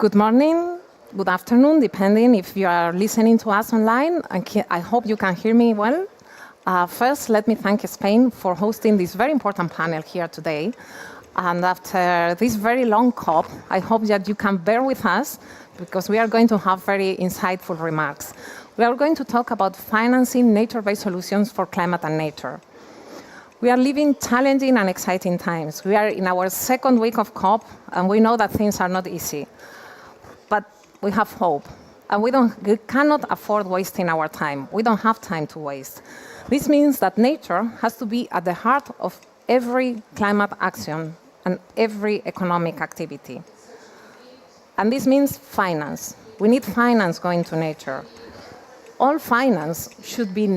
Good morning, good afternoon, depending if you are listening to us online. I hope you can hear me well. First, let me thank Spain for hosting this very important panel here today. And after this very long COP, I hope that you can bear with us because we are going to have very insightful remarks. We are going to talk about financing nature-based solutions for climate and nature. We are living challenging and exciting times. We are in our second week of COP, and we know that things are not easy. But we have hope, and we cannot afford wasting our time. We don't have time to waste. This means that nature has to be at the heart of every climate action and every economic activity. And this means finance. We need finance going to nature. All finance should be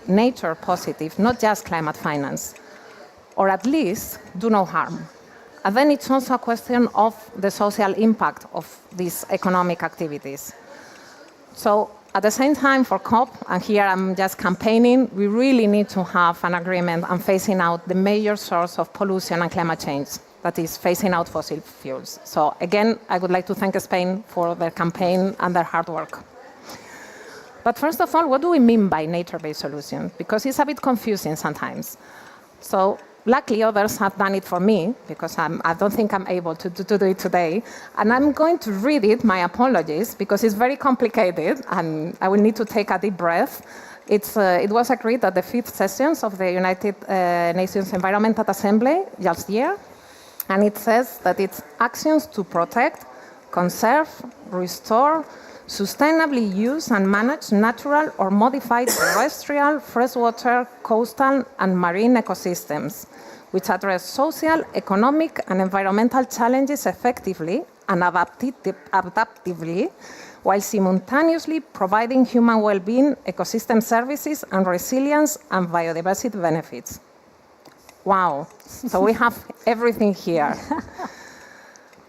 nature positive, not just climate finance, or at least do no harm. And then it's also a question of the social impact of these economic activities. So at the same time for COP, and here I'm just campaigning, we really need to have an agreement on phasing out the major source of pollution and climate change, that is phasing out fossil fuels. So again, I would like to thank Spain for their campaign and their hard work. But first of all, what do we mean by nature-based solutions? Because it's a bit confusing sometimes. So luckily, others have done it for me, because I don't think I'm able to do it today. And I'm going to read it, my apologies, because it's very complicated, and I will need to take a deep breath. It was agreed at the 5th sessions of the United Nations Environmental Assembly last year, and it says that it's actions to protect, conserve, restore, sustainably use and manage natural or modified terrestrial, freshwater, coastal, and marine ecosystems, which address social, economic, and environmental challenges effectively and adaptively, while simultaneously providing human well-being, ecosystem services, and resilience and biodiversity benefits. Wow, so we have everything here.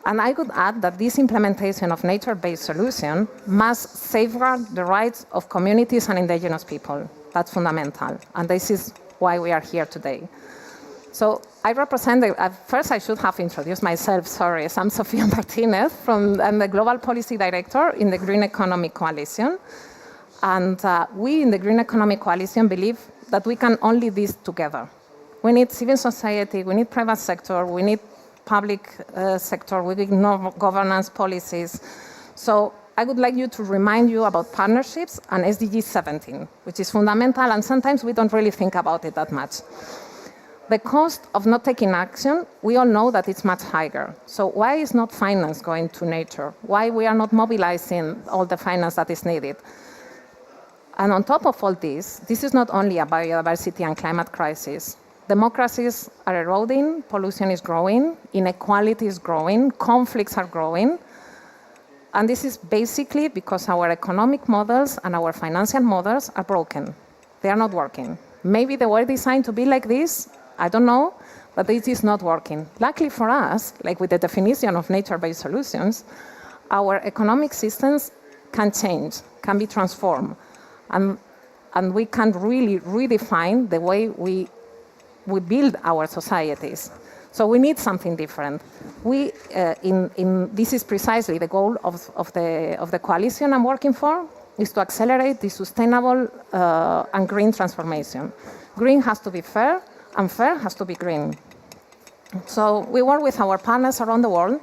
And I could add that this implementation of nature-based solution must safeguard the rights of communities and indigenous people. That's fundamental, and this is why we are here today. So I represent, first I should have introduced myself, sorry. I'm Sofia Martinez, I'm the Global Policy Director in the Green Economic Coalition. And we in the Green Economic Coalition believe that we can only do this together. We need civil society, we need private sector, we need public sector, we ignore governance policies. So I would like you to remind you about partnerships and SDG 17, which is fundamental, and sometimes we don't really think about it that much. The cost of not taking action, we all know that it's much higher. So why is not finance going to nature? Why we are not mobilizing all the finance that is needed? And on top of all this is not only a biodiversity and climate crisis. Democracies are eroding, pollution is growing, inequality is growing, conflicts are growing. And this is basically because our economic models and our financial models are broken. They are not working. Maybe they were designed to be like this, I don't know, but it is not working. Luckily for us, like with the definition of nature-based solutions, our economic systems can change, can be transformed. And we can really redefine the way we build our societies. So we need something different. This is precisely the goal of the coalition I'm working for, is to accelerate the sustainable and green transformation. Green has to be fair, and fair has to be green. So we work with our partners around the world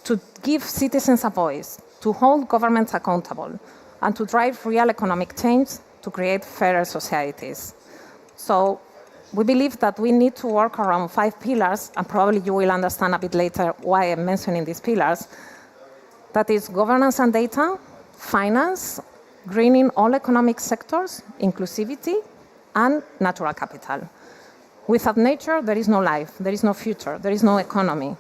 to give citizens a voice, to hold governments accountable, and to drive real economic change to create fairer societies. So we believe that we need to work around 5 pillars, and probably you will understand a bit later why I'm mentioning these pillars. That is governance and data, finance, greening all economic sectors, inclusivity, and natural capital. Without nature, there is no life, there is no future, there is no economy.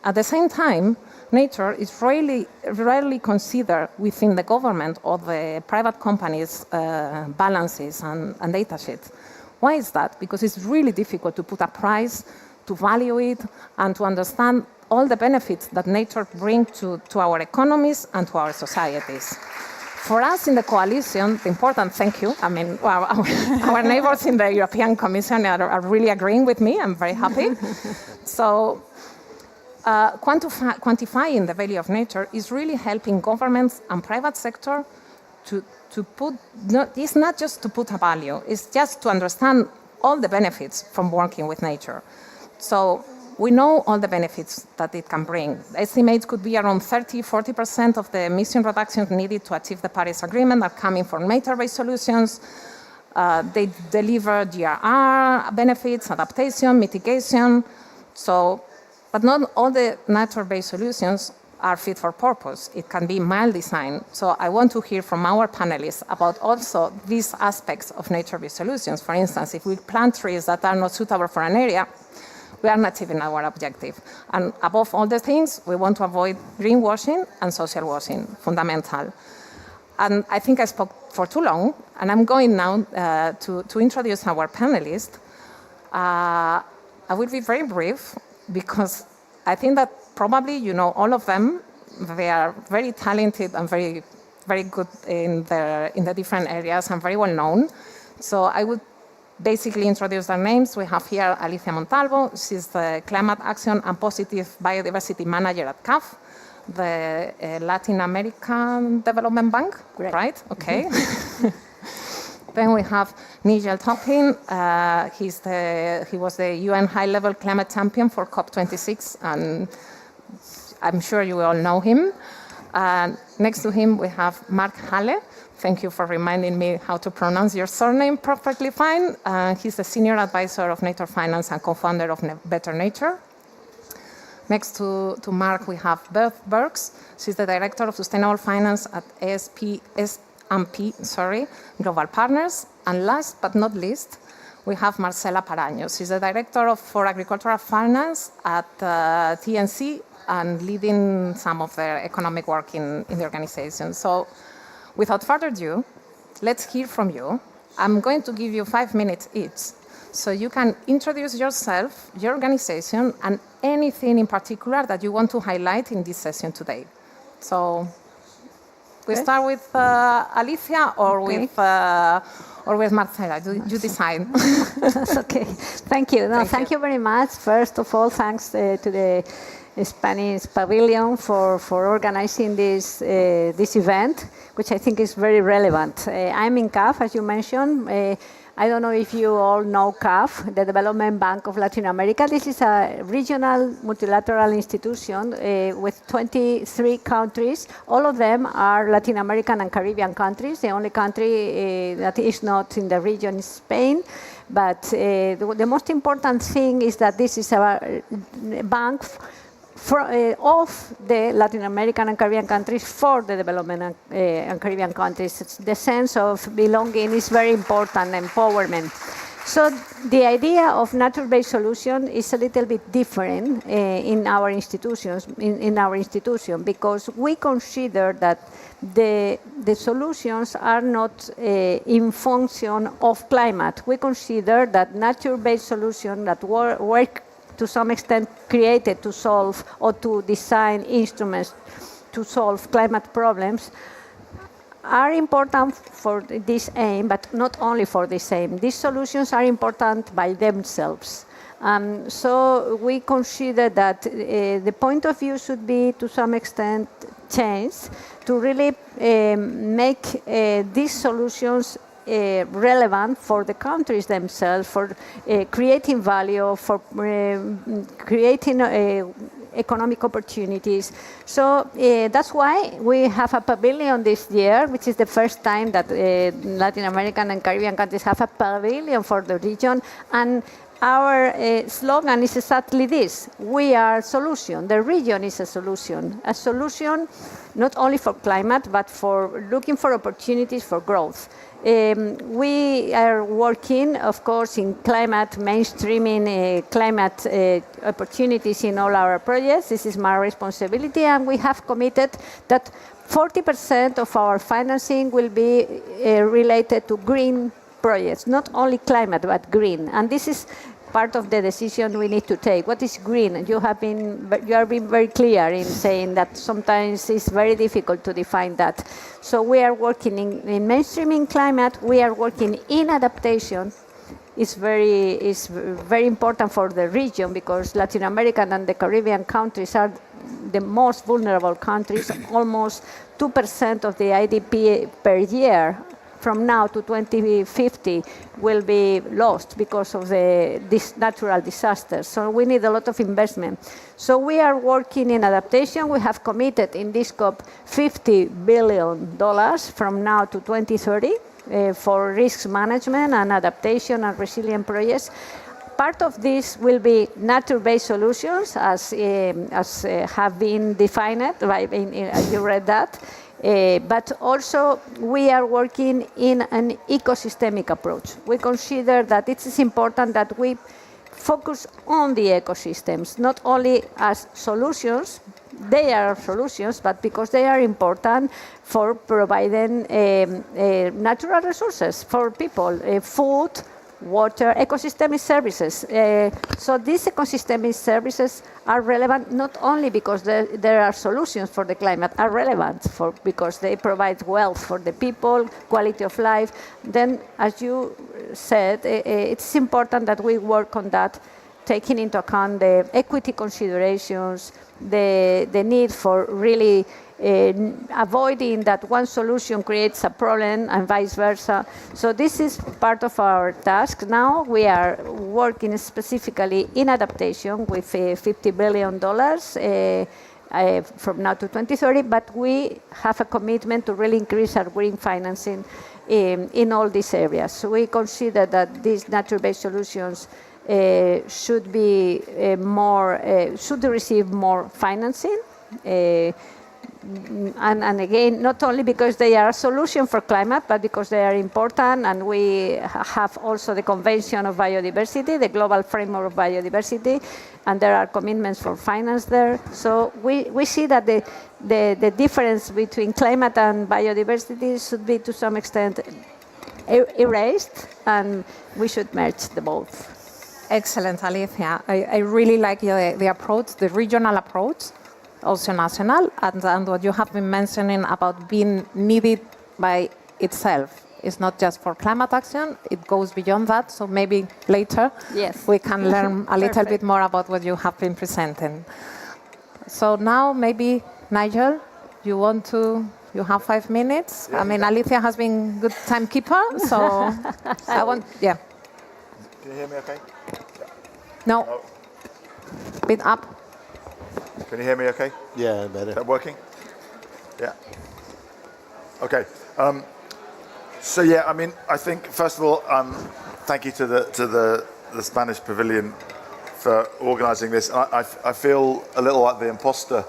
At the same time, nature is rarely considered within the government or the private companies' balances and data sheets. Why is that? Because it's really difficult to put a price, to value it, and to understand all the benefits that nature brings to our economies and to our societies. For us in the coalition, the important, thank you, our neighbors in the European Commission are really agreeing with me. I'm very happy. So quantifying the value of nature is really helping governments and private sector to put, it's not just to put a value, it's just to understand all the benefits from working with nature. So we know all the benefits that it can bring. Estimates could be around 30–40% of the emission reductions needed to achieve the Paris Agreement are coming from nature-based solutions. They deliver GRR benefits, adaptation, mitigation. So, but not all the nature-based solutions are fit for purpose. It can be mild design. So I want to hear from our panelists about also these aspects of nature-based solutions. For instance, if we plant trees that are not suitable for an area, we are not achieving our objective. And above all the things, we want to avoid greenwashing and social washing, fundamental. And I think I spoke for too long, and I'm going now to introduce our panelists. I will be very brief, because I think that probably you know all of them. They are very talented and very, very good in the different areas and very well known. So I would basically introduce their names. We have here Alicia Montalvo. She's the Climate Action and Positive Biodiversity Manager at CAF, the Latin American Development Bank, Great. Right? Okay. Then we have Nigel Topping. He was the UN High-Level Climate Champion for COP26, and I'm sure you all know him. Next to him, we have Mark Halle. Thank you for reminding me how to pronounce your surname perfectly fine. He's the Senior Advisor of Nature Finance and co-founder of Better Nature. Next to Mark, we have Beth Burks. She's the Director of Sustainable Finance at S&P Global Partners. And last but not least, we have Marcela Paraño. She's the Director for Agricultural Finance at TNC and leading some of their economic work in the organization. So without further ado, let's hear from you. I'm going to give you 5 minutes each, so you can introduce yourself, your organization, and anything in particular that you want to highlight in this session today. So we start with Alicia or with Marcela. You decide. That's okay. Thank you. No, thank you very much. First of all, thanks to the Spanish Pavilion for organizing this event, which I think is very relevant. I'm in CAF, as you mentioned. I don't know if you all know CAF, the Development Bank of Latin America. This is a regional multilateral institution with 23 countries. All of them are Latin American and Caribbean countries. The only country that is not in the region is Spain. But the most important thing is that this is a bank of the Latin American and Caribbean countries for the development and Caribbean countries. The sense of belonging is very important, empowerment. So the idea of nature-based solution is a little bit different in our institutions, in our institution, because we consider that the solutions are not in function of climate. We consider that nature-based solutions that work to some extent created to solve or to design instruments to solve climate problems are important for this aim, but not only for this aim. These solutions are important by themselves. So we consider that the point of view should be to some extent changed to really make these solutions relevant for the countries themselves, for creating value, for creating economic opportunities. So that's why we have a pavilion this year, which is the first time that Latin American and Caribbean countries have a pavilion for the region. And our slogan is exactly this: we are solution. The region is a solution not only for climate, but for looking for opportunities for growth. We are working, of course, in climate mainstreaming, climate opportunities in all our projects. This is my responsibility, and we have committed that 40% of our financing will be related to green projects, not only climate, but green. And this is part of the decision we need to take. What is green? You have been very clear in saying that sometimes it's very difficult to define that. So we are working in mainstreaming climate. We are working in adaptation. is very important for the region, because Latin American and the Caribbean countries are the most vulnerable countries. Almost 2% of the IDP per year from now to 2050 will be lost because of these natural disasters. So we need a lot of investment. So we are working in adaptation. We have committed in this COP $50 billion from now to 2030 for risk management and adaptation and resilient projects. Part of this will be nature-based solutions, as have been defined. You read that. But also we are working in an ecosystemic approach. We consider that it is important that we focus on the ecosystems, not only as solutions. They are solutions, but because they are important for providing natural resources for people, food, water, ecosystemic services. So these ecosystemic services are relevant not only because there are solutions for the climate, are relevant because they provide wealth for the people, quality of life. Then, as you said, it's important that we work on that, taking into account the equity considerations, the need for really avoiding that one solution creates a problem and vice versa. So this is part of our task. Now we are working specifically in adaptation with $50 billion from now to 2030, but we have a commitment to really increase our green financing in all these areas. So we consider that these nature-based solutions should receive more financing. And again, not only because they are a solution for climate, but because they are important, and we have also the Convention of Biodiversity, the Global Framework of Biodiversity, and there are commitments for finance there. So we see that the difference between climate and biodiversity should be to some extent erased, and we should merge the both. Excellent, Alicia. I really like the approach, the regional approach, also national, and what you have been mentioning about being needed by itself. It's not just for climate action, it goes beyond that, so maybe later we can learn a little bit more about what you have been presenting. So now maybe, Nigel, you have 5 minutes? Yeah, I mean, Alicia has been good timekeeper, so I want, Can you hear me okay? No. Bit up. Can you hear me okay? Yeah, better. Is that working? Yeah. Okay. So yeah, I mean, I think first of all, thank you to the Spanish Pavilion for organising this. I feel a little like the imposter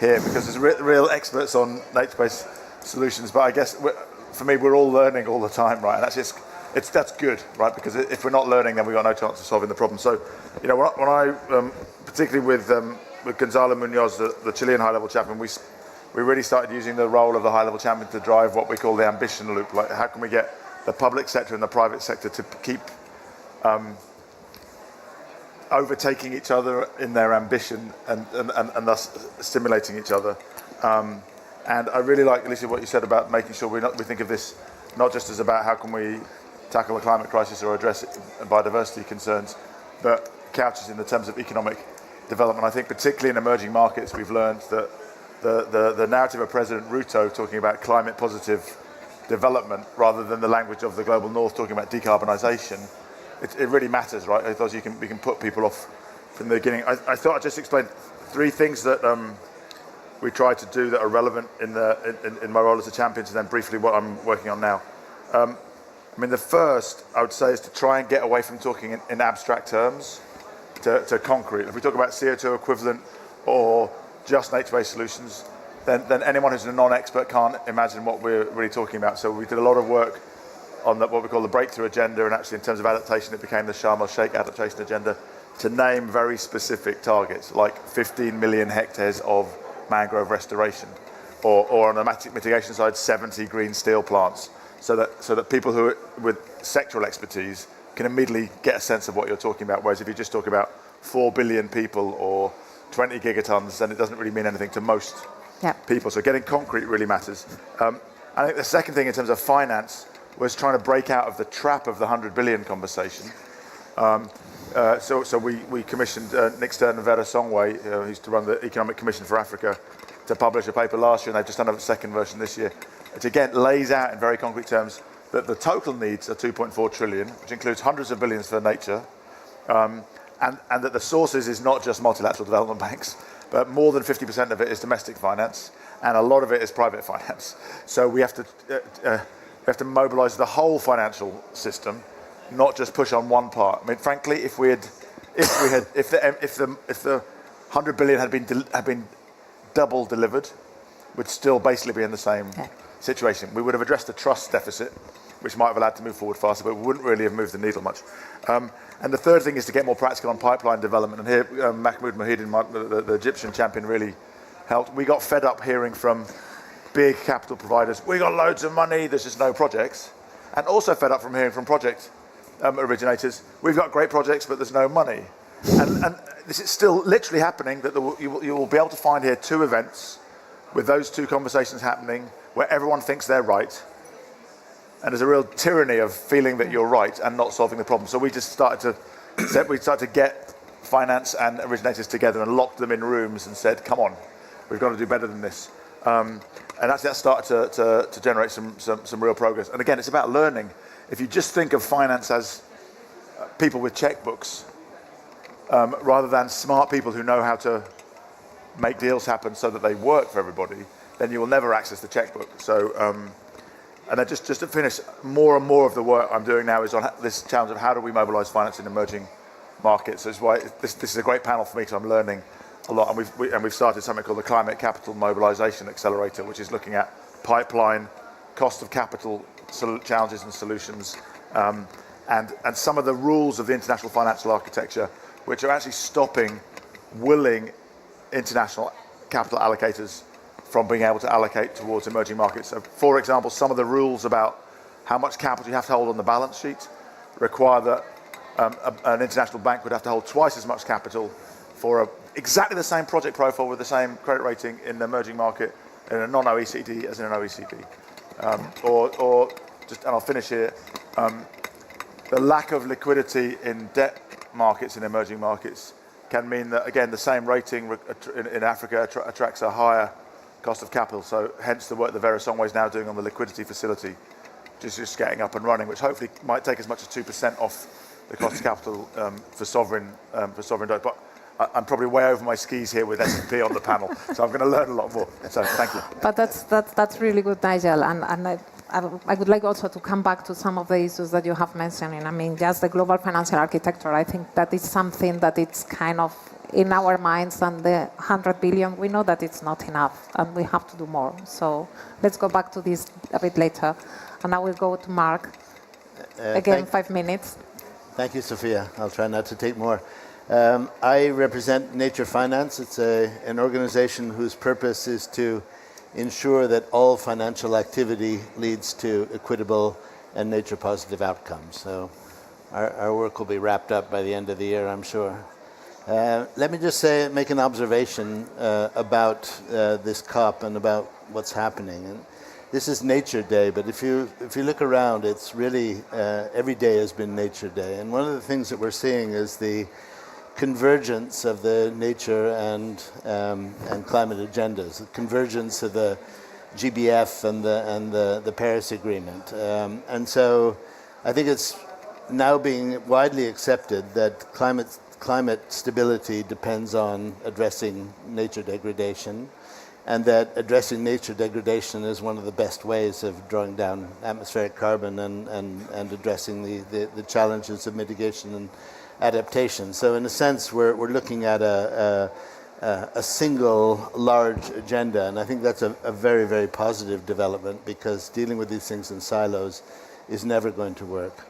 here because there's real experts on nature-based solutions, but I guess for me, we're all learning all the time, right? And that's good, right? Because if we're not learning, then we've got no chance of solving the problem. So, you know, when I particularly with Gonzalo Munoz, the Chilean high-level champion, we really started using the role of the high-level champion to drive what we call the ambition loop. Like, how can we get the public sector and the private sector to keep overtaking each other in their ambition and thus stimulating each other? And I really like, Alicia, what you said about making sure we think of this not just as about how can we tackle the climate crisis or address biodiversity concerns, but couches in the terms of economic development. I think particularly in emerging markets, we've learned that the narrative of President Ruto talking about climate positive development rather than the language of the global north talking about decarbonisation, it really matters, right? I thought we can put people off from the beginning. I thought I'd just explain 3 things that we try to do that are relevant in my role as a champion, and then briefly what I'm working on now. I mean, the first, I would say, is to try and get away from talking in abstract terms to concrete. If we talk about CO2 equivalent or just nature-based solutions, then anyone who's a non-expert can't imagine what we're really talking about. So we did a lot of work on what we call the breakthrough agenda, and actually in terms of adaptation, it became the Sharm el-Sheikh adaptation agenda, to name very specific targets, like 15 million hectares of mangrove restoration, or on the mitigation side, 70 green steel plants, so that people who with sectoral expertise can immediately get a sense of what you're talking about. Whereas if you just talk about 4 billion people or 20 gigatons, then it doesn't really mean anything to most people. So getting concrete really matters. I think the second thing in terms of finance was trying to break out of the trap of the 100 billion conversation So we commissioned Nick Stern and Vera Songway, who used to run the Economic Commission for Africa, to publish a paper last year, and they've just done a second version this year, which again lays out in very concrete terms that the total needs are 2.4 trillion, which includes hundreds of billions for nature, and that the sources is not just multilateral development banks, but more than 50% of it is domestic finance, and a lot of it is private finance. So we have to mobilise the whole financial system, not just push on one part. I mean, frankly, if the 100 billion had been double delivered, we'd still basically be in the same situation. We would have addressed the trust deficit, which might have allowed to move forward faster, but we wouldn't really have moved the needle much. And the third thing is to get more practical on pipeline development. And here, Mahmoud Mohidin, the Egyptian champion, really helped. We got fed up hearing from big capital providers, we got loads of money, there's just no projects. And also fed up from hearing from project originators, we've got great projects, but there's no money. And this is still literally happening, that you will be able to find here 2 events with those 2 conversations happening where everyone thinks they're right. And there's a real tyranny of feeling that you're right and not solving the problem. So we just started to get finance and originators together and locked them in rooms and said, come on, we've got to do better than this. And actually that started to generate some real progress. And again, it's about learning. If you just think of finance as people with checkbooks, rather than smart people who know how to make deals happen so that they work for everybody, then you will never access the checkbook. So, and then just to finish, more and more of the work I'm doing now is on this challenge of how do we mobilise finance in emerging markets. So it's why this is a great panel for me, because I'm learning a lot. And we've started something called the Climate Capital Mobilisation Accelerator, which is looking at pipeline, cost of capital challenges and solutions, and some of the rules of the international financial architecture, which are actually stopping willing international capital allocators from being able to allocate towards emerging markets. So, for example, some of the rules about how much capital you have to hold on the balance sheet require that an international bank would have to hold twice as much capital for exactly the same project profile with the same credit rating in the emerging market in a non-OECD as in an OECD. And I'll finish here, the lack of liquidity in debt markets in emerging markets can mean that, again, the same rating in Africa attracts a higher cost of capital. So hence the work that Vera Songway is now doing on the liquidity facility, just getting up and running, which hopefully might take as much as 2% off the cost of capital for sovereign debt. But I'm probably way over my skis here with S&P on the panel, so I'm going to learn a lot more. So thank you. But that's really good, Nigel. And I would like also to come back to some of the issues that you have mentioned. I mean, just the global financial architecture, I think that is something that it's kind of in our minds, and the 100 billion, we know that it's not enough and we have to do more. So let's go back to this a bit later. And I will go to Mark. Again, 5 minutes. Thank you, Sophia. I'll try not to take more. I represent Nature Finance. It's an organization whose purpose is to ensure that all financial activity leads to equitable and nature-positive outcomes. So our work will be wrapped up by the end of the year, I'm sure. Let me just make an observation about this COP and about what's happening. And this is Nature Day, but if you look around, it's really every day has been Nature Day. And one of the things that we're seeing is the convergence of the nature and climate agendas, the convergence of the GBF and the Paris Agreement. And so I think it's now being widely accepted that climate stability depends on addressing nature degradation, and that addressing nature degradation is one of the best ways of drawing down atmospheric carbon and addressing the challenges of mitigation and adaptation. So in a sense, we're looking at a single large agenda, and I think that's a very, very positive development, because dealing with these things in silos is never going to work.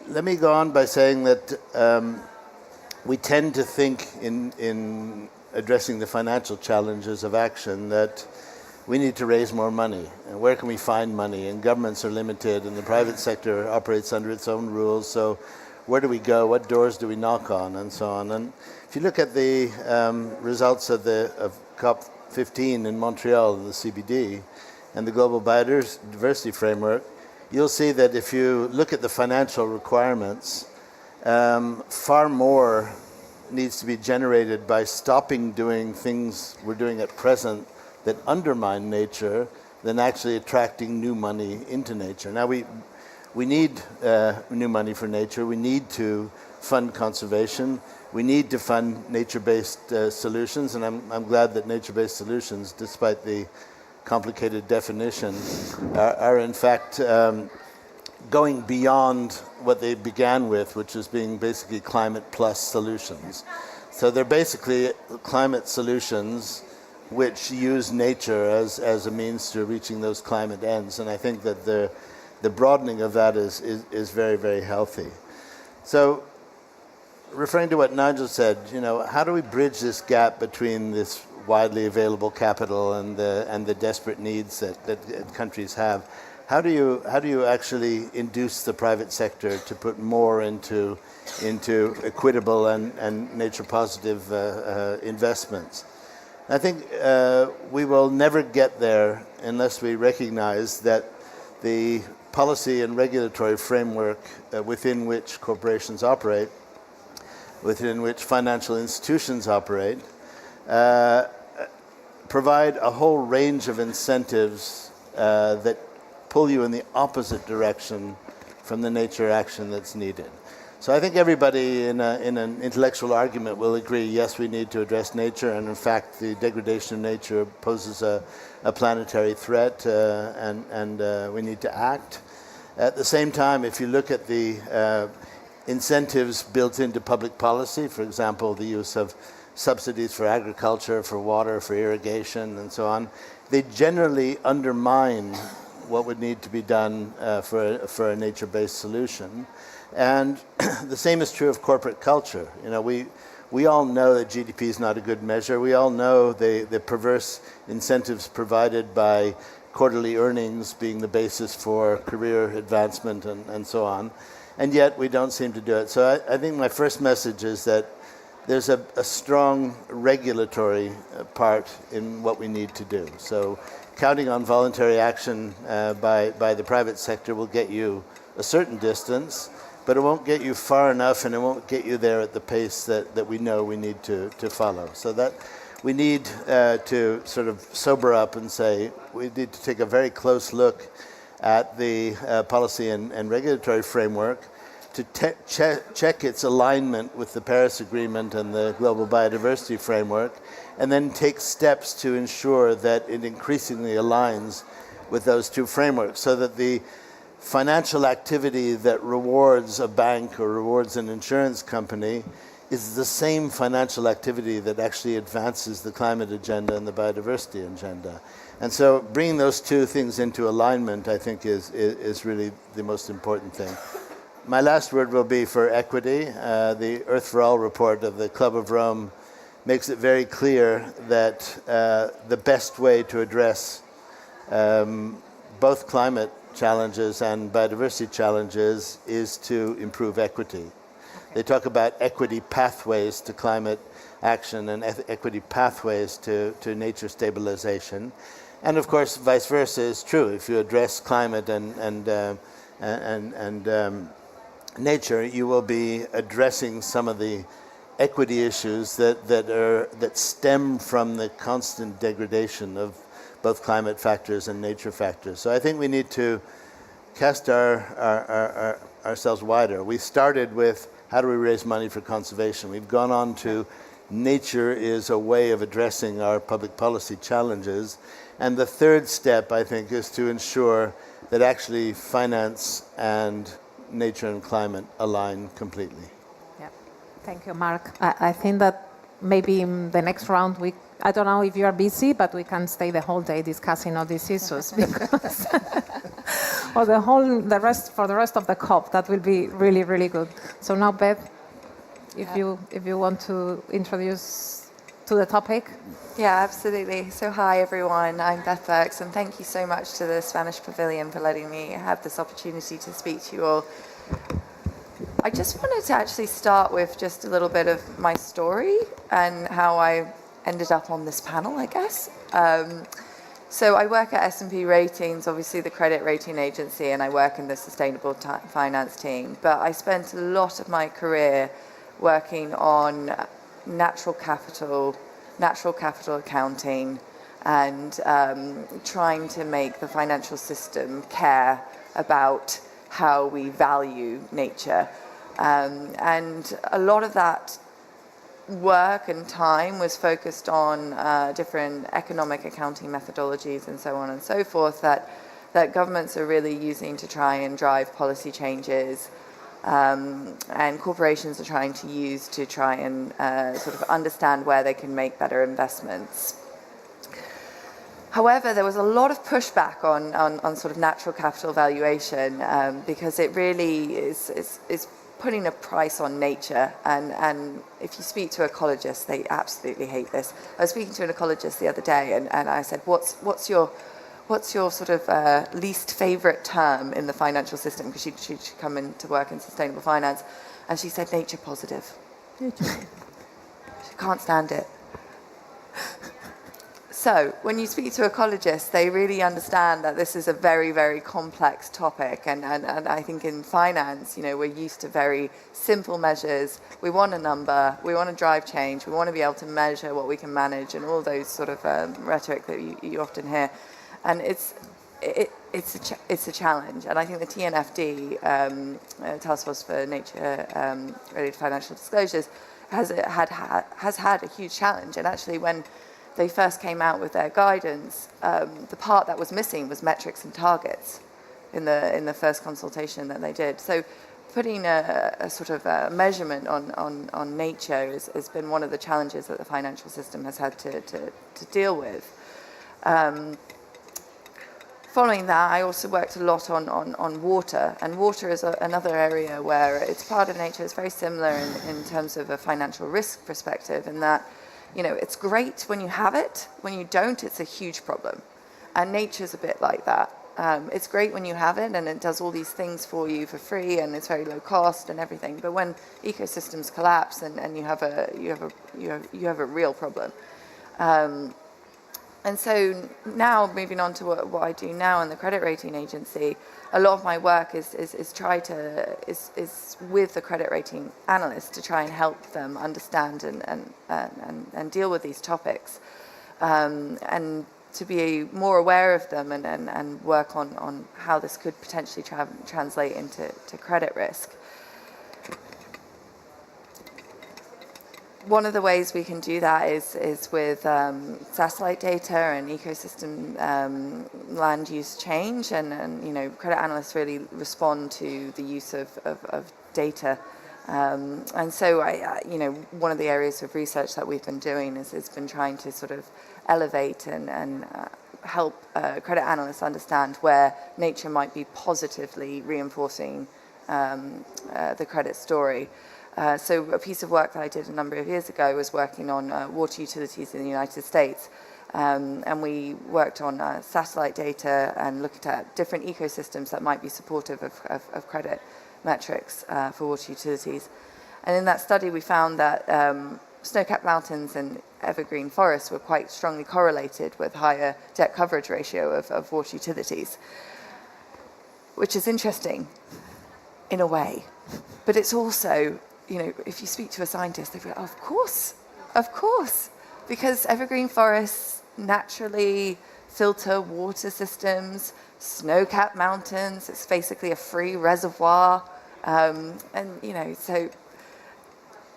Let me go on by saying that we tend to think in addressing the financial challenges of action that we need to raise more money. And where can we find money? And governments are limited, and the private sector operates under its own rules. So where do we go? What doors do we knock on? And so on. And if you look at the results of COP15 in Montreal, the CBD, and the Global Biodiversity Framework, you'll see that if you look at the financial requirements, far more needs to be generated by stopping doing things we're doing at present that undermine nature than actually attracting new money into nature. Now we need new money for nature. We need to fund conservation. We need to fund nature-based solutions, and I'm glad that nature-based solutions, despite the complicated definition, are in fact going beyond what they began with, which is being basically climate plus solutions. So they're basically climate solutions which use nature as a means to reaching those climate ends. And I think that the broadening of that is very, very healthy. So referring to what Nigel said, how do we bridge this gap between this widely available capital and the desperate needs that countries have? How do you actually induce the private sector to put more into equitable and nature positive investments? I think we will never get there unless we recognize that the policy and regulatory framework within which corporations operate, within which financial institutions operate, provide a whole range of incentives that pull you in the opposite direction from the nature action that's needed. So I think everybody in an intellectual argument will agree, yes, we need to address nature, and in fact the degradation of nature poses a planetary threat, and we need to act. At the same time, if you look at the incentives built into public policy, for example, the use of subsidies for agriculture, for water, for irrigation, and so on, they generally undermine what would need to be done for a nature-based solution. And the same is true of corporate culture. We all know that GDP is not a good measure. We all know the perverse incentives provided by quarterly earnings being the basis for career advancement and so on. And yet we don't seem to do it. So I think my first message is that there's a strong regulatory part in what we need to do. So counting on voluntary action by the private sector will get you a certain distance, but it won't get you far enough, and it won't get you there at the pace that we know we need to follow. So that we need to sort of sober up and say we need to take a very close look at the policy and regulatory framework to check its alignment with the Paris Agreement and the Global Biodiversity Framework, and then take steps to ensure that it increasingly aligns with those two frameworks, so that the financial activity that rewards a bank or rewards an insurance company is the same financial activity that actually advances the climate agenda and the biodiversity agenda. And so bringing those two things into alignment, I think, is really the most important thing. My last word will be for equity. The Earth for All report of the Club of Rome makes it very clear that the best way to address both climate challenges and biodiversity challenges is to improve equity. They talk about equity pathways to climate action and equity pathways to nature stabilization. And of course, vice versa is true. If you address climate and nature, you will be addressing some of the equity issues that stem from the constant degradation of both climate factors and nature factors. So I think we need to cast ourselves wider. We started with how do we raise money for conservation? We've gone on to nature is a way of addressing our public policy challenges. And the third step, I think, is to ensure that actually finance and nature and climate align completely. Yeah, thank you, Mark. I think that maybe in the next round, I don't know if you are busy, but we can stay the whole day discussing all these issues because or the rest of the COP. That will be really, really good. So now, Beth, if you want to introduce to the topic. Yeah, absolutely. So hi, everyone. I'm Beth Burks, and thank you so much to the Spanish Pavilion for letting me have this opportunity to speak to you all. I just wanted to actually start with just a little bit of my story and how I ended up on this panel, I guess. So I work at S&P Ratings, obviously the credit rating agency, and I work in the sustainable finance team. But I spent a lot of my career working on natural capital accounting, and trying to make the financial system care about how we value nature. And a lot of that work and time was focused on different economic accounting methodologies and so on and so forth that governments are really using to try and drive policy changes, and corporations are trying to use to try and sort of understand where they can make better investments. However, there was a lot of pushback on sort of natural capital valuation, because it really is putting a price on nature, and if you speak to ecologists, they absolutely hate this. I was speaking to an ecologist the other day, and I said, what's your sort of least favorite term in the financial system? Because she'd come in to work in sustainable finance, and she said nature positive. She can't stand it. So when you speak to ecologists, they really understand that this is a very, very complex topic. And I think in finance, you know, we're used to very simple measures. We want a number, we want to drive change, we want to be able to measure what we can manage, and all those sort of rhetoric that you often hear. And it's a challenge. And I think the TNFD, Task Force for Nature-related Financial Disclosures, has had a huge challenge. And actually, when they first came out with their guidance, the part that was missing was metrics and targets in the first consultation that they did. So putting a sort of a measurement on nature has been one of the challenges that the financial system has had to deal with. Following that, I also worked a lot on water, and water is another area where it's part of nature. It's very similar in terms of a financial risk perspective, in that, you know, it's great when you have it. When you don't, it's a huge problem. And nature's a bit like that. It's great when you have it, and it does all these things for you for free, and it's very low cost and everything. But when ecosystems collapse and you have a real problem. And so now, moving on to what I do now in the credit rating agency, a lot of my work is with the credit rating analysts to try and help them understand and deal with these topics, and to be more aware of them and work on how this could potentially translate into credit risk. One of the ways we can do that is with satellite data and ecosystem land use change, and you know, credit analysts really respond to the use of data, and so you know, one of the areas of research that we've been doing is been trying to sort of elevate and help credit analysts understand where nature might be positively reinforcing the credit story. So a piece of work that I did a number of years ago was working on water utilities in the United States. And we worked on satellite data and looked at different ecosystems that might be supportive of credit metrics for water utilities. And in that study, we found that snow-capped mountains and evergreen forests were quite strongly correlated with higher debt coverage ratio of water utilities, which is interesting in a way. But it's also, you know, if you speak to a scientist, they go, oh, of course, because evergreen forests naturally filter water systems, snow-capped mountains, it's basically a free reservoir, and, you know, so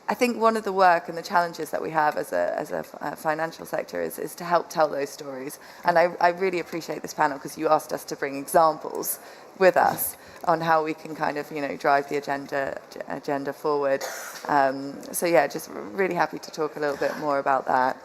I think one of the work and the challenges that we have as a financial sector is to help tell those stories. And I really appreciate this panel, because you asked us to bring examples with us on how we can kind of, you know, drive the agenda forward. So yeah, just really happy to talk a little bit more about that.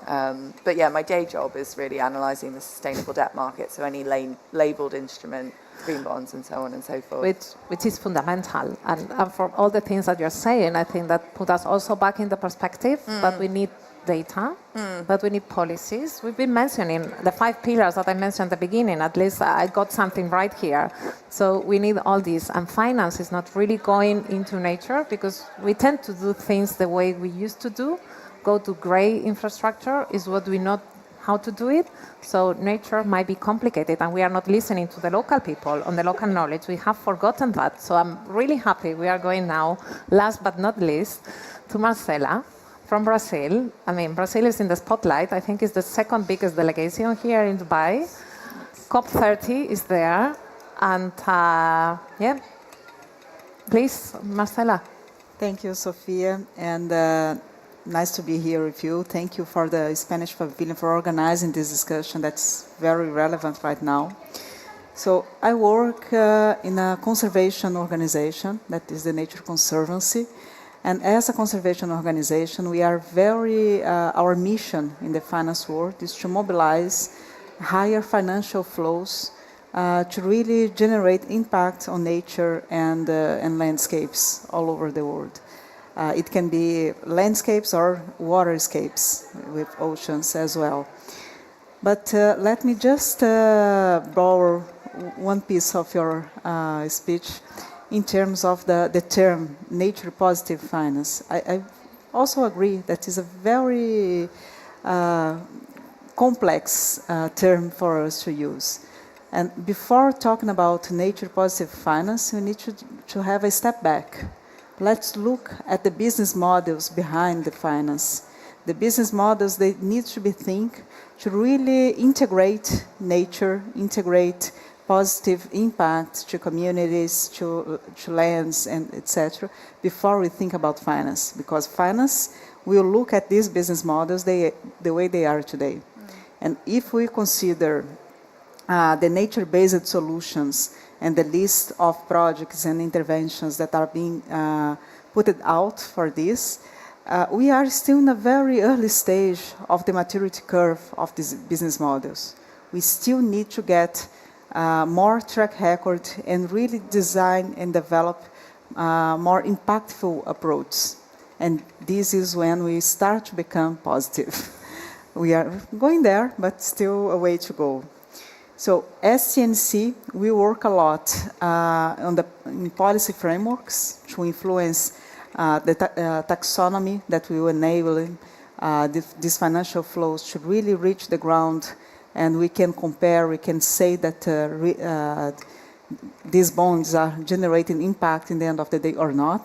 But yeah, my day job is really analysing the sustainable debt market, so any labelled instrument, green bonds and so on and so forth. Which is fundamental. And for all the things that you're saying, I think that put us also back in the perspective that we need data, that we need policies. We've been mentioning the 5 pillars that I mentioned at the beginning. At least I got something right here. So we need all these. And finance is not really going into nature, because we tend to do things the way we used to do. Go to grey infrastructure is what we not how to do it. So nature might be complicated, and we are not listening to the local people on the local knowledge. We have forgotten that. So I'm really happy we are going now, last but not least, to Marcela from Brazil. I mean, Brazil is in the spotlight. I think it's the second biggest delegation here in Dubai. COP30 is there. And yeah, please, Marcela. Thank you, Sophia, and nice to be here with you. Thank you for the Spanish Pavilion for organizing this discussion that's very relevant right now. So I work in a conservation organization, that is the Nature Conservancy, and as a conservation organization, we are our mission in the finance world is to mobilize higher financial flows to really generate impact on nature and landscapes all over the world. It can be landscapes or waterscapes with oceans as well. But let me just borrow one piece of your speech in terms of the term nature positive finance. I also agree that is a very complex term for us to use. And before talking about nature positive finance, we need to have a step back. Let's look at the business models behind the finance. The business models, they need to be think to really integrate nature, integrate positive impact to communities, to lands, and etc. before we think about finance. Because finance will look at these business models the way they are today. And if we consider the nature-based solutions and the list of projects and interventions that are being put out for this, we are still in a very early stage of the maturity curve of these business models. We still need to get more track record and really design and develop more impactful approaches. And this is when we start to become positive. We are going there, but still a way to go. So as CNC, we work a lot in policy frameworks to influence the taxonomy that will enable these financial flows to really reach the ground, and we can compare, we can say that these bonds are generating impact in the end of the day or not.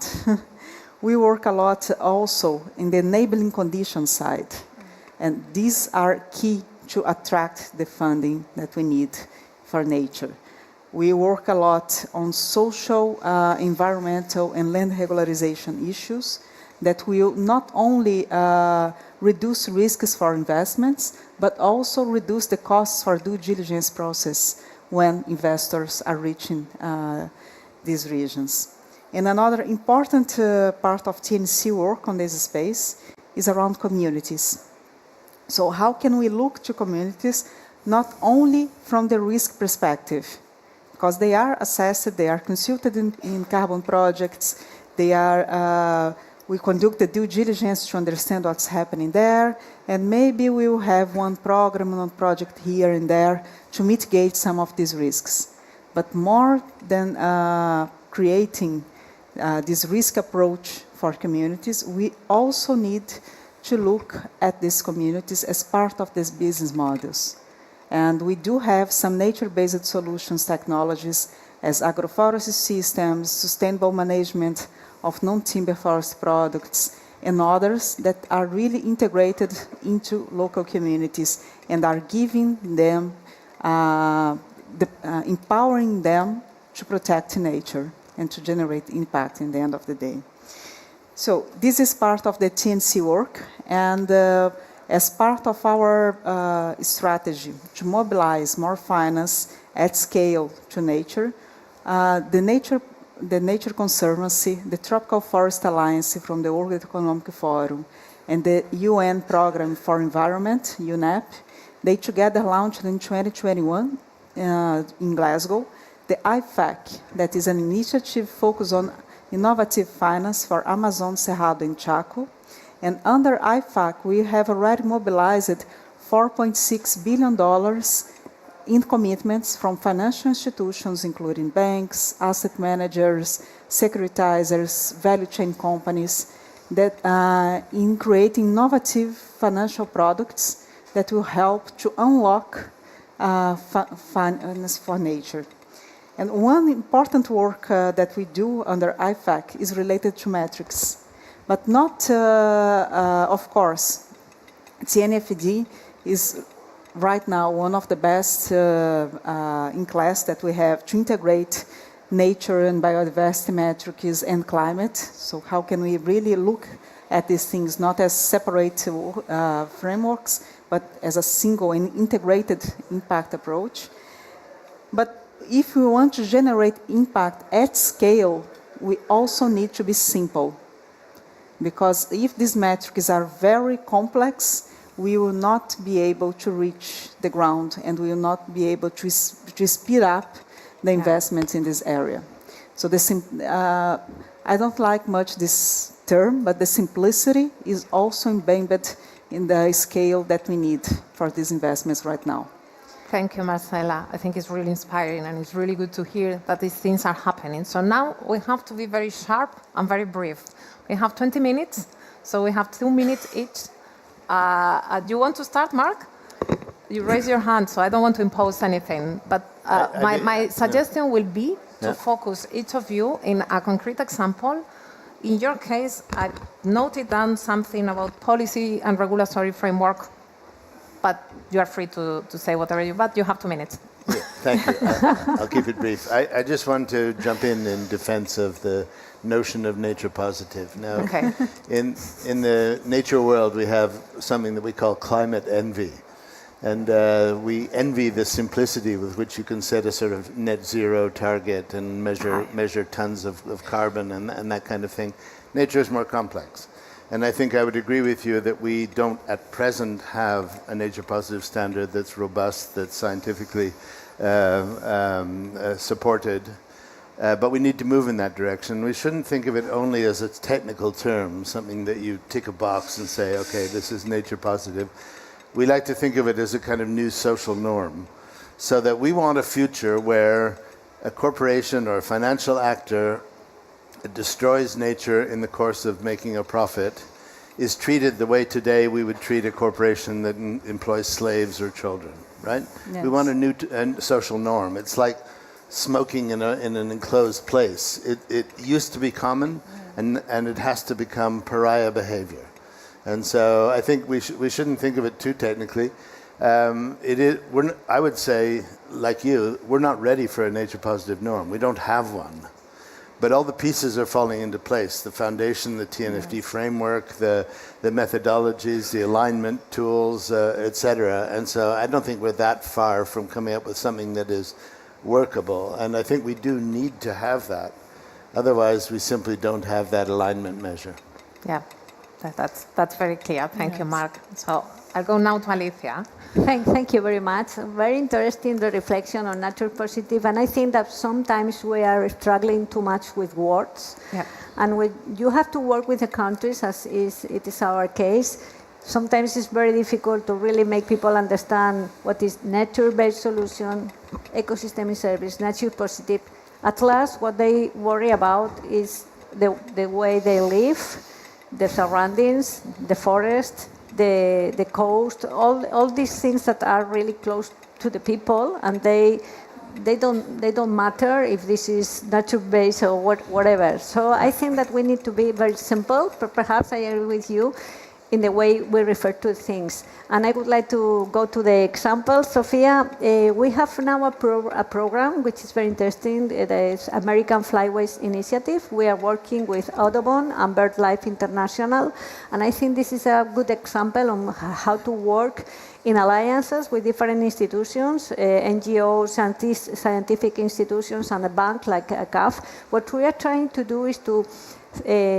We work a lot also in the enabling condition side, and these are key to attract the funding that we need for nature. We work a lot on social, environmental, and land regularization issues that will not only reduce risks for investments, but also reduce the costs for due diligence process when investors are reaching these regions. And another important part of TNC work on this space is around communities. So how can we look to communities not only from the risk perspective, because they are assessed, they are consulted in carbon projects, we conduct the due diligence to understand what's happening there, and maybe we will have one program, one project here and there to mitigate some of these risks. But more than creating this risk approach for communities, we also need to look at these communities as part of these business models. And we do have some nature-based solutions technologies as agroforestry systems, sustainable management of non-timber forest products, and others that are really integrated into local communities and are giving them, empowering them to protect nature and to generate impact in the end of the day. So this is part of the TNC work, and as part of our strategy to mobilize more finance at scale to nature, the Nature Conservancy, the Tropical Forest Alliance from the World Economic Forum, and the UN Programme for Environment, UNEP, they together launched in 2021 in Glasgow the IFAC, that is an initiative focused on innovative finance for Amazon, Cerrado, and Chaco. And under IFAC, we have already mobilized $4.6 billion in commitments from financial institutions, including banks, asset managers, securitizers, value chain companies, that in creating innovative financial products that will help to unlock finance for nature. And one important work that we do under IFAC is related to metrics, but not, of course, TNFD is right now one of the best in class that we have to integrate nature and biodiversity metrics and climate. So how can we really look at these things not as separate frameworks, but as a single and integrated impact approach? But if we want to generate impact at scale, we also need to be simple. Because if these metrics are very complex, we will not be able to reach the ground and we will not be able to speed up the investments in this area. So I don't like much this term, but the simplicity is also embedded in the scale that we need for these investments right now. Thank you, Marcela. I think it's really inspiring and it's really good to hear that these things are happening. So now we have to be very sharp and very brief. We have 20 minutes, so we have 2 minutes each. Do you want to start, Mark? You raise your hand, so I don't want to impose anything. But my suggestion will be to focus each of you in a concrete example. In your case, I noted down something about policy and regulatory framework, but you are free to say whatever you want. You have 2 minutes. Yeah, thank you. I'll keep it brief. I just want to jump in defense of the notion of nature positive. Now, okay. in the nature world, we have something that we call climate envy. And we envy the simplicity with which you can set a sort of net zero target and measure tons of carbon and that kind of thing. Nature is more complex. And I think I would agree with you that we don't at present have a nature positive standard that's robust, that's scientifically supported. But we need to move in that direction. We shouldn't think of it only as a technical term, something that you tick a box and say, okay, this is nature positive. We like to think of it as a kind of new social norm, so that we want a future where a corporation or a financial actor destroys nature in the course of making a profit is treated the way today we would treat a corporation that employs slaves or children, right? Yes. We want a new social norm. It's like smoking in an enclosed place. It used to be common, and it has to become pariah behavior. And so I think we shouldn't think of it too technically. I would say, like you, we're not ready for a nature positive norm. We don't have one. But all the pieces are falling into place. The foundation, the TNFD framework, the methodologies, the alignment tools, et cetera. And so I don't think we're that far from coming up with something that is workable. And I think we do need to have that. Otherwise, we simply don't have that alignment measure. Yeah. That's very clear. Thank you, Mark. So I'll go now to Alicia. Thank you very much. Very interesting, the reflection on nature positive. And I think that sometimes we are struggling too much with words. Yeah. And you have to work with the countries, as it is our case. Sometimes it's very difficult to really make people understand what is nature-based solution, ecosystem in service, nature positive. At last, what they worry about is the way they live, the surroundings, the forest, the coast, all these things that are really close to the people, and they don't matter if this is nature-based or whatever. So I think that we need to be very simple. Perhaps I agree with you in the way we refer to things. And I would like to go to the example. Sophia, we have now a program which is very interesting. It is American Flyways Initiative. We are working with Audubon and BirdLife International. And I think this is a good example on how to work in alliances with different institutions, NGOs, scientific institutions, and a bank like CAF. What we are trying to do is to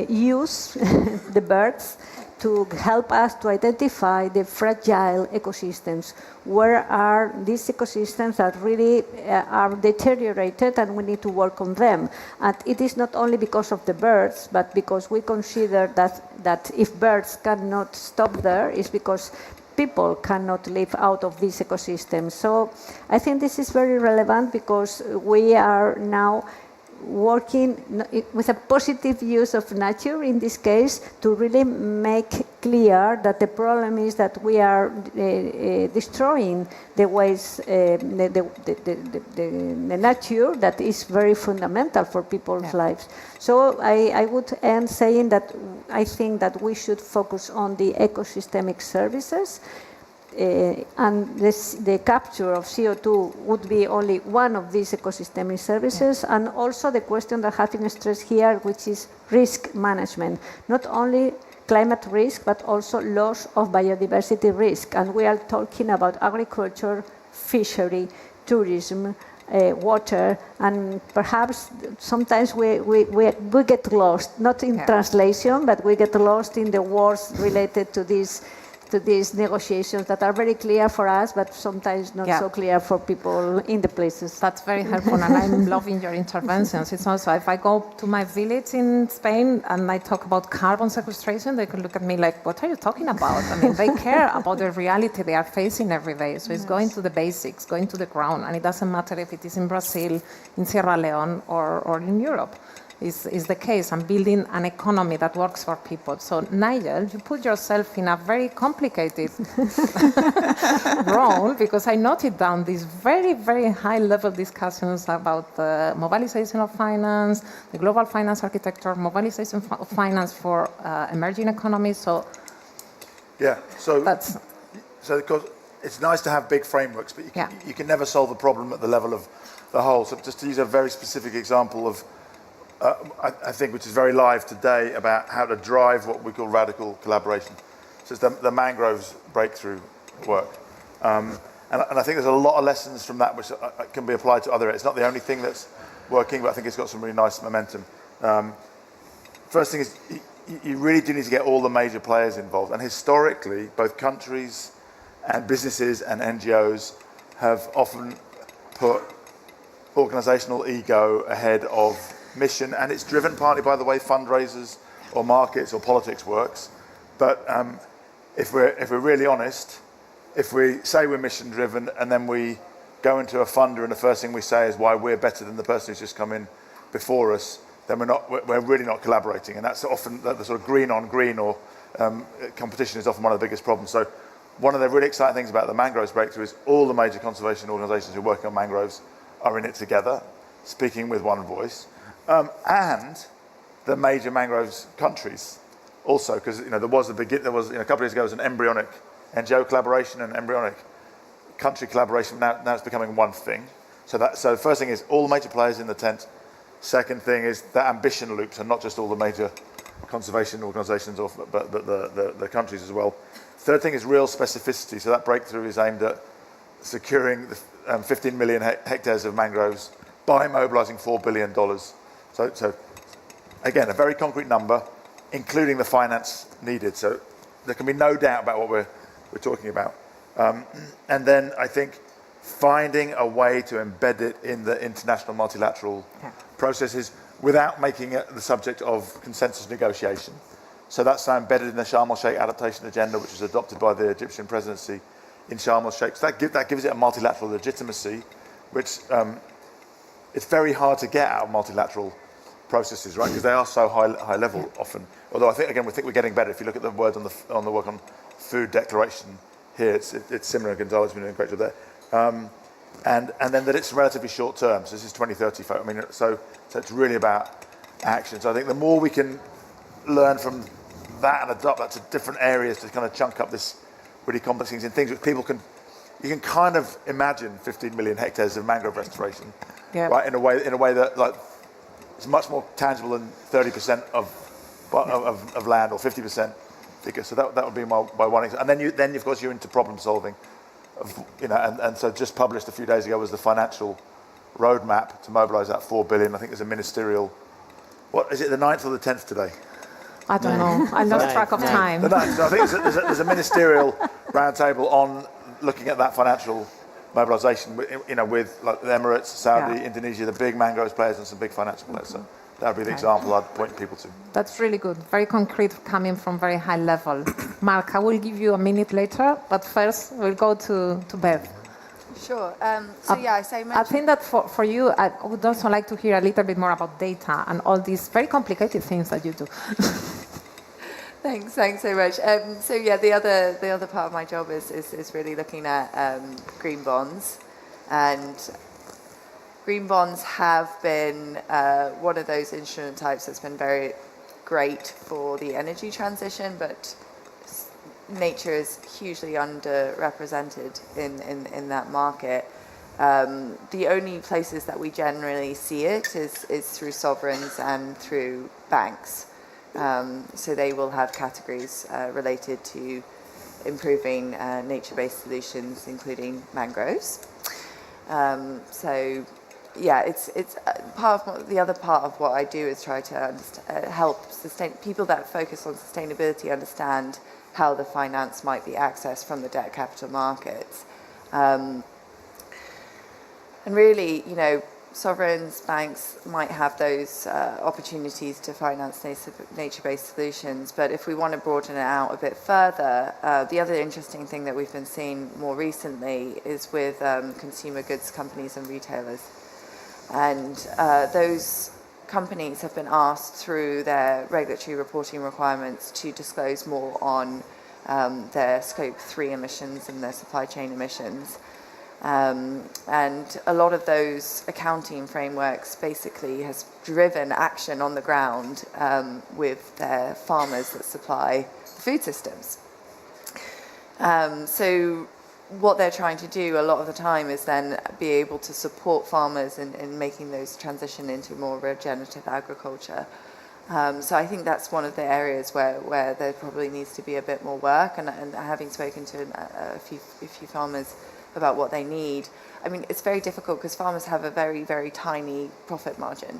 use the birds to help us to identify the fragile ecosystems. Where are these ecosystems that really are deteriorated, and we need to work on them. And it is not only because of the birds, but because we consider that if birds cannot stop there, it's because people cannot live out of these ecosystems. So I think this is very relevant because we are now working with a positive use of nature in this case to really make clear that the problem is that we are destroying the ways, the nature that is very fundamental for people's lives. So I would end saying that I think that we should focus on the ecosystemic services. And the capture of CO2 would be only one of these ecosystemic services, and also the question that has been stressed here, which is risk management. Not only climate risk, but also loss of biodiversity risk. And we are talking about agriculture, fishery, tourism, water, and perhaps sometimes we get lost, not in translation, but we get lost in the words related to these negotiations that are very clear for us, but sometimes not so clear for people in the places. That's very helpful, and I'm loving your interventions. It's also, if I go to my village in Spain and I talk about carbon sequestration, they could look at me like, what are you talking about? I mean, they care about the reality they are facing every day. So it's going to the basics, going to the ground, and it doesn't matter if it is in Brazil, in Sierra Leone, or in Europe. Is the case, and building an economy that works for people. So Nigel, you put yourself in a very complicated role, because I noted down these very, very high-level discussions about the mobilization of finance, the global finance architecture, mobilization of finance for emerging economies. So because it's nice to have big frameworks, but you can never solve a problem at the level of the whole. So just to use a very specific example of I think, which is very live today, about how to drive what we call radical collaboration. So it's the mangroves breakthrough work. And I think there's a lot of lessons from that which can be applied to other areas. It's not the only thing that's working, but I think it's got some really nice momentum. First thing is, you really do need to get all the major players involved. And historically, both countries and businesses and NGOs have often put organizational ego ahead of mission, and it's driven partly by the way fundraisers or markets or politics works. But if we're really honest, if we say we're mission driven and then we go into a funder and the first thing we say is why we're better than the person who's just come in before us, then we're really not collaborating. And that's often the sort of green on green or competition is often one of the biggest problems. So one of the really exciting things about the mangroves breakthrough is all the major conservation organizations who are working on mangroves are in it together, speaking with one voice. And the major mangroves countries also, because there was a couple of years ago was an embryonic NGO collaboration and embryonic country collaboration. Now it's becoming one thing. So the first thing is all the major players in the tent. Second thing is the ambition loops, and not just all the major conservation organisations, but the countries as well. Third thing is real specificity. So that breakthrough is aimed at securing the 15 million hectares of mangroves by mobilising $4 billion. So again, a very concrete number, including the finance needed. So there can be no doubt about what we're talking about. And then I think finding a way to embed it in the international multilateral processes without making it the subject of consensus negotiation. So that's now embedded in the Sharm el-Sheikh adaptation agenda, which was adopted by the Egyptian presidency in Sharm el-Sheikh. So that gives it a multilateral legitimacy, which it's very hard to get out of multilateral processes, right? Because they are so high level often. Although I think we're getting better. If you look at the words on the work on food declaration here, it's similar. Gonzalo's been doing a great job there. And then that it's relatively short term. So this is 2030. I mean, so it's really about action. So I think the more we can learn from that and adopt that to different areas to kind of chunk up this really complex things in things which you can kind of imagine 15 million hectares of mangrove restoration, right? In a way that like it's much more tangible than 30% of land or 50% figure. So that would be my one example. And then of course you're into problem solving, and so just published a few days ago was the financial roadmap to mobilise that $4 billion. I think there's a ministerial. What is it? The 9th or the 10th today? I don't know. I lost track of time. The 9th. So I think there's a ministerial roundtable on looking at that financial mobilisation, with like the Emirates, Saudi, Indonesia, the big mangroves players, and some big financial players. So that would be the example I'd point people to. That's really good. Very concrete, coming from very high level. Mark, I will give you a minute later, but first we'll go to Bev. Sure. Yes, I I mentioned. think that for you, I would also like to hear a little bit more about data and all these very complicated things that you do. Thanks so much. The other part of my job is really looking at green bonds, and green bonds have been one of those instrument types that's been very great for the energy transition, but nature is hugely underrepresented in that market. The only places that we generally see it is through sovereigns and through banks. So they will have categories related to improving nature-based solutions, including mangroves. It's part of the other part of what I do is try to help people that focus on sustainability understand how the finance might be accessed from the debt capital markets. And really, sovereigns, banks might have those opportunities to finance nature-based solutions, but if we want to broaden it out a bit further, the other interesting thing that we've been seeing more recently is with consumer goods companies and retailers. And those companies have been asked through their regulatory reporting requirements to disclose more on their Scope 3 emissions and their supply chain emissions. And a lot of those accounting frameworks basically has driven action on the ground with their farmers that supply the food systems. So what they're trying to do a lot of the time is then be able to support farmers in making those transition into more regenerative agriculture. So I think that's one of the areas where there probably needs to be a bit more work, and having spoken to a few farmers about what they need. I mean, it's very difficult because farmers have a very, very tiny profit margin.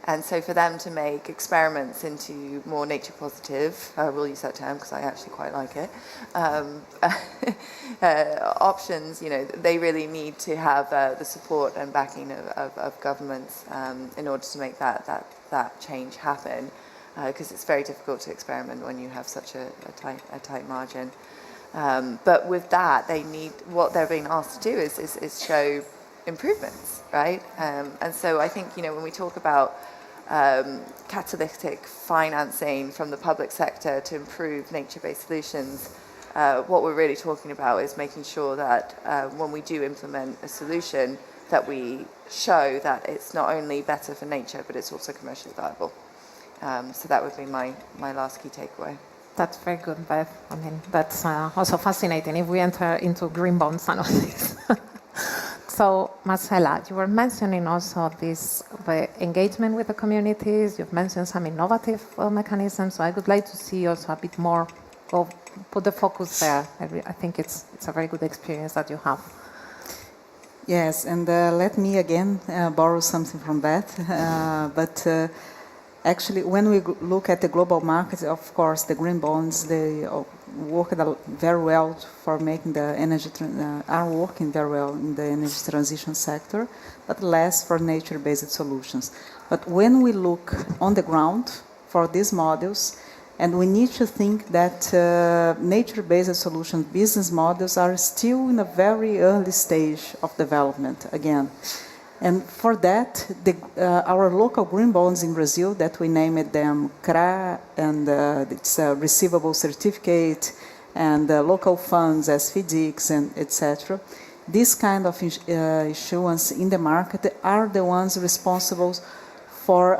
And so for them to make experiments into more nature positive, I will use that term because I actually quite like it, options, they really need to have the support and backing of governments in order to make that change happen, because it's very difficult to experiment when you have such a tight margin. But with that, what they're being asked to do is show improvements, right? And so I think, when we talk about catalytic financing from the public sector to improve nature-based solutions, what we're really talking about is making sure that when we do implement a solution, that we show that it's not only better for nature, but it's also commercially viable. So that would be my last key takeaway. That's very good, Beth. I mean, that's also fascinating if we enter into green bonds and all this. So, Marcela, you were mentioning also the engagement with the communities. You've mentioned some innovative mechanisms. So I would like to see also a bit more, put the focus there. I think it's a very good experience that you have. Yes, and let me again borrow something from Beth. Actually, when we look at the global market, of course, the green bonds, they work very well for making the energy, are working very well in the energy transition sector, but less for nature-based solutions. But when we look on the ground for these models, and we need to think that nature-based solution business models are still in a very early stage of development again. And for that, our local green bonds in Brazil, that we named them CRA, and it's a receivable certificate, and local funds as FIDICs, and etc. This kind of issuance in the market are the ones responsible for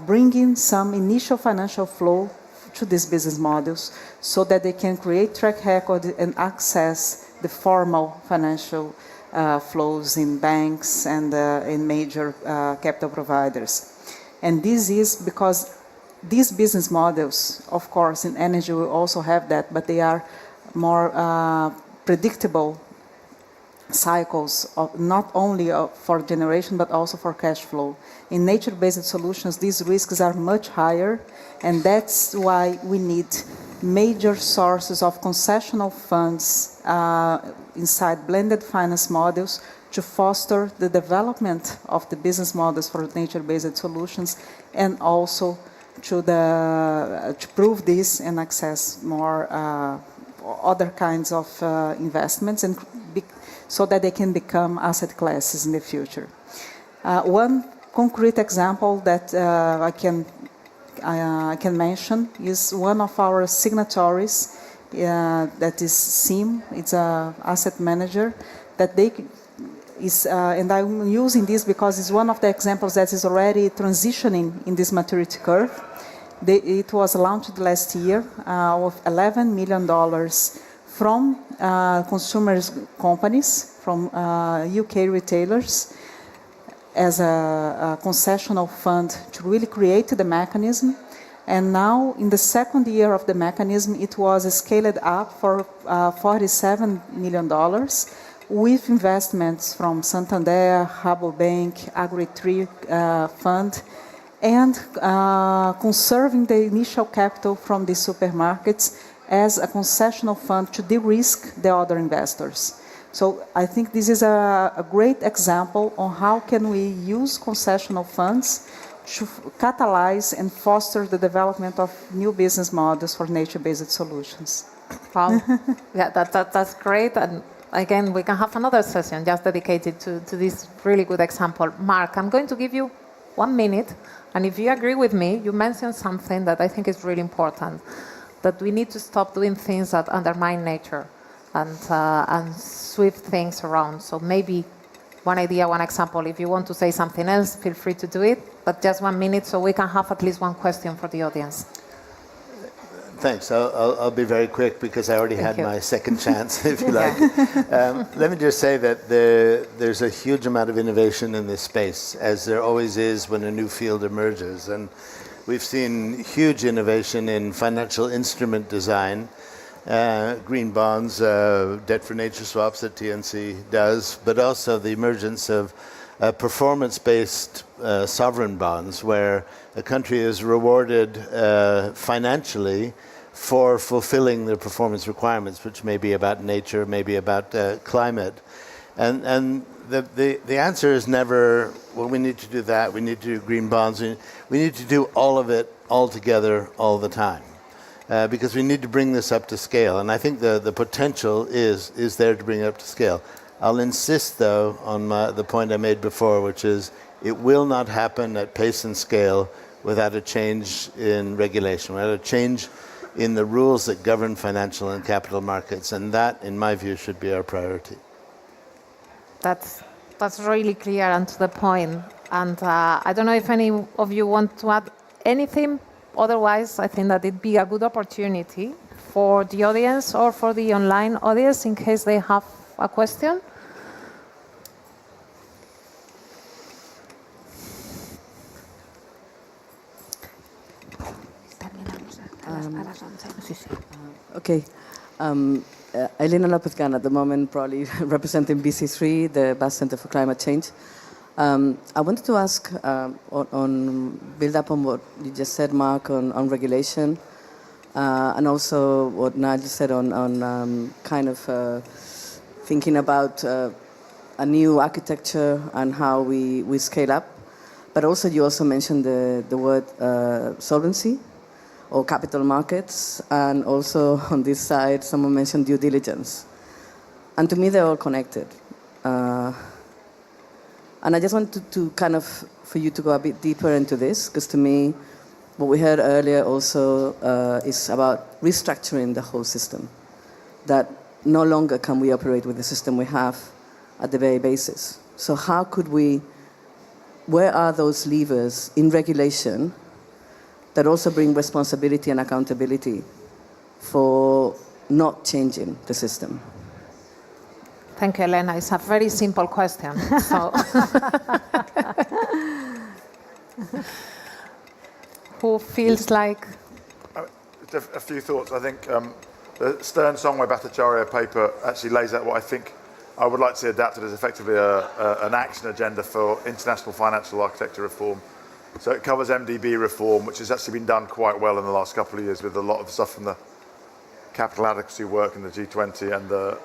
bringing some initial financial flow to these business models so that they can create track record and access the formal financial flows in banks and in major capital providers. And this is because these business models, of course, in energy we also have that, but they are more predictable cycles, of not only for generation, but also for cash flow. In nature-based solutions, these risks are much higher, and that's why we need major sources of concessional funds inside blended finance models to foster the development of the business models for nature-based solutions, and also to prove this and access more other kinds of investments, and so that they can become asset classes in the future. One concrete example that I can mention is one of our signatories, that is SIM. It's an asset manager that they is, and I'm using this because it's one of the examples that is already transitioning in this maturity curve. It was launched last year with $11 million from consumers companies, from UK retailers, as a concessional fund to really create the mechanism. And now, in the second year of the mechanism, it was scaled up for $47 million with investments from Santander, Rabobank, Agri3 Fund, and conserving the initial capital from the supermarkets as a concessional fund to de-risk the other investors. So I think this is a great example on how can we use concessional funds to catalyze and foster the development of new business models for nature-based solutions. Wow. Yeah, that's great. And again, we can have another session just dedicated to this really good example. Mark, I'm going to give you 1 minute. And if you agree with me, you mentioned something that I think is really important, that we need to stop doing things that undermine nature and sweep things around. So maybe one idea, one example. If you want to say something else, feel free to do it, but just 1 minute so we can have at least one question for the audience. Thanks. I'll be very quick because I already had my second chance, if you like. Let me just say that there's a huge amount of innovation in this space, as there always is when a new field emerges. And we've seen huge innovation in financial instrument design, green bonds, debt for nature swaps that TNC does, but also the emergence of performance-based sovereign bonds, where a country is rewarded financially for fulfilling their performance requirements, which may be about nature, maybe about climate. And the answer is never, well, we need to do that, we need to do green bonds, we need to do all of it all together all the time. Because we need to bring this up to scale. And I think the potential is there to bring it up to scale. I'll insist, though, on the point I made before, which is it will not happen at pace and scale without a change in regulation, without a change in the rules that govern financial and capital markets. And that, in my view, should be our priority. That's really clear and to the point. And I don't know if any of you want to add anything. Otherwise, I think that it'd be a good opportunity for the audience or for the online audience in case they have a question. Okay. Elena Lopez-Gan at the moment, probably representing BC3, the Basque Center for Climate Change. I wanted to ask, build up on what you just said, Mark, on regulation, and also what Nigel said on thinking about a new architecture and how we scale up. But also, you also mentioned the word solvency or capital markets, and also on this side, someone mentioned due diligence. And to me, they're all connected. And I just wanted for you to go a bit deeper into this, because to me, what we heard earlier also is about restructuring the whole system. That no longer can we operate with the system we have at the very basis. So how could where are those levers in regulation that also bring responsibility and accountability for not changing the system? Thank you, Elena. It's a very simple question. So, who feels like? A few thoughts. I think the Stern Songway Bhattacharya paper actually lays out what I think I would like to see adapted as effectively an action agenda for international financial architecture reform. So it covers MDB reform, which has actually been done quite well in the last couple of years with a lot of stuff from the capital adequacy work in the G20 and the.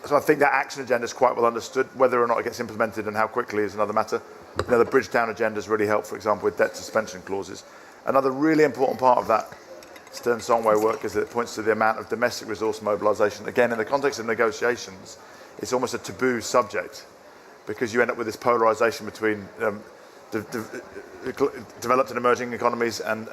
So I think that action agenda is quite well understood. Whether or not it gets implemented and how quickly is another matter. You know, the Bridgetown agenda has really helped, for example, with debt suspension clauses. Another really important part of that Stern Songway work is that it points to the amount of domestic resource mobilization. Again, in the context of negotiations, it's almost a taboo subject because you end up with this polarization between developed and emerging economies and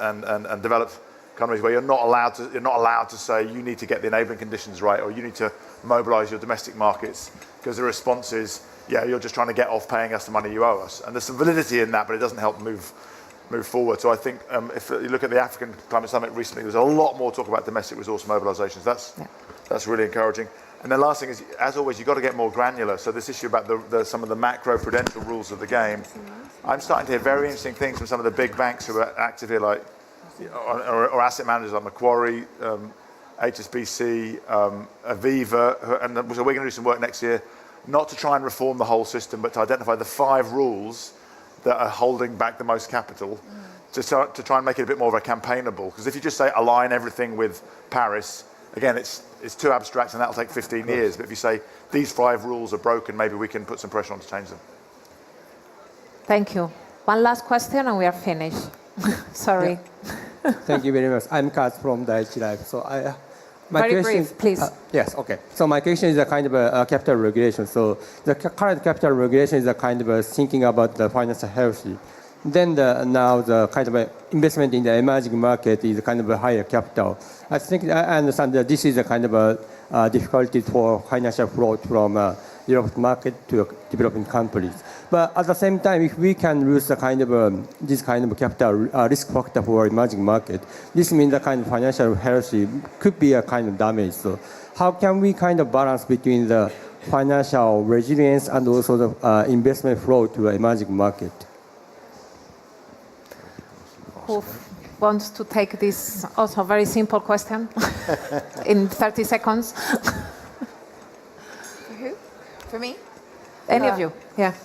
developed economies where you're not allowed to say you need to get the enabling conditions right or you need to mobilize your domestic markets because the response is, yeah, you're just trying to get off paying us the money you owe us. And there's some validity in that, but it doesn't help move forward. So I think if you look at the African Climate Summit recently, there's a lot more talk about domestic resource mobilizations. That's really encouraging. And the last thing is, as always, you've got to get more granular. So this issue about some of the macro-prudential rules of the game, I'm starting to hear very interesting things from some of the big banks who are active here, like or asset managers like Macquarie, HSBC, Aviva, and so we're going to do some work next year, not to try and reform the whole system, but to identify the 5 rules that are holding back the most capital, to try and make it a bit more of a campaignable. Because if you just say align everything with Paris, again, it's too abstract and that'll take 15 years. But if you say these 5 rules are broken, maybe we can put some pressure on to change them. Thank you. One last question and we are finished. Sorry. Yeah. Thank you very much. I'm Kaz from Daiichi Life. So my very question, brief, please. Yes, okay. So my question is a kind of a capital regulation. So the current capital regulation is a kind of thinking about the financial health. Then now the kind of investment in the emerging market is kind of a higher capital. I think I understand that this is a kind of a difficulty for financial flow from European market to developing countries. But at the same time, if we can lose the kind of this kind of capital risk factor for emerging market, this means the kind of financial health could be a kind of damage. So how can we kind of balance between the financial resilience and also the investment flow to emerging market? Who wants to take this also very simple question in 30 seconds? For who? For me? Any of you? Yeah.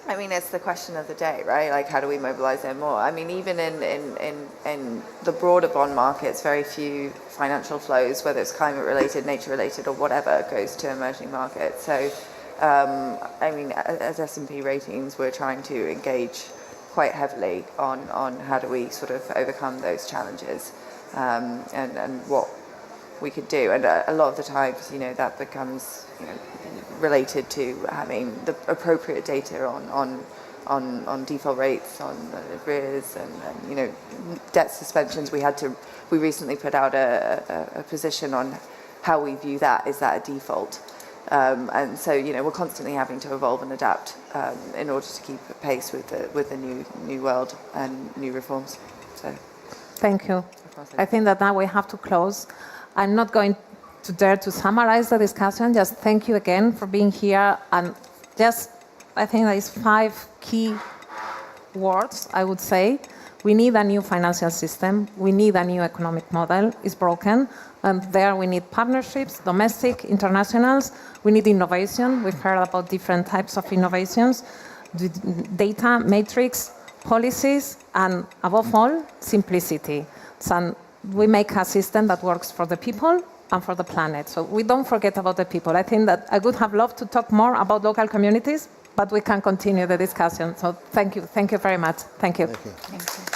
I mean, it's the question of the day, right? Like, how do we mobilize them more? I mean, even in the broader bond markets, very few financial flows, whether it's climate-related, nature-related, or whatever, goes to emerging markets. So, I mean, as S&P Ratings, we're trying to engage quite heavily on how do we sort of overcome those challenges and what we could do. And a lot of the times, that becomes, related to having the appropriate data on default rates, on arrears, and debt suspensions. We recently put out a position on how we view that. Is that a default? And so, we're constantly having to evolve and adapt in order to keep pace with the new world and new reforms. So, thank you. I think that now we have to close. I'm not going to dare to summarize the discussion. Just thank you again for being here. And I think there is 5 key words, I would say. We need a new financial system. We need a new economic model. It's broken. And there we need partnerships, domestic, internationals. We need innovation. We've heard about different types of innovations. Data, matrix, policies, and above all, simplicity. So we make a system that works for the people and for the planet. So we don't forget about the people. I think that I would have loved to talk more about local communities, but we can continue the discussion. So thank you very much. Thank you. Thank you. thank you.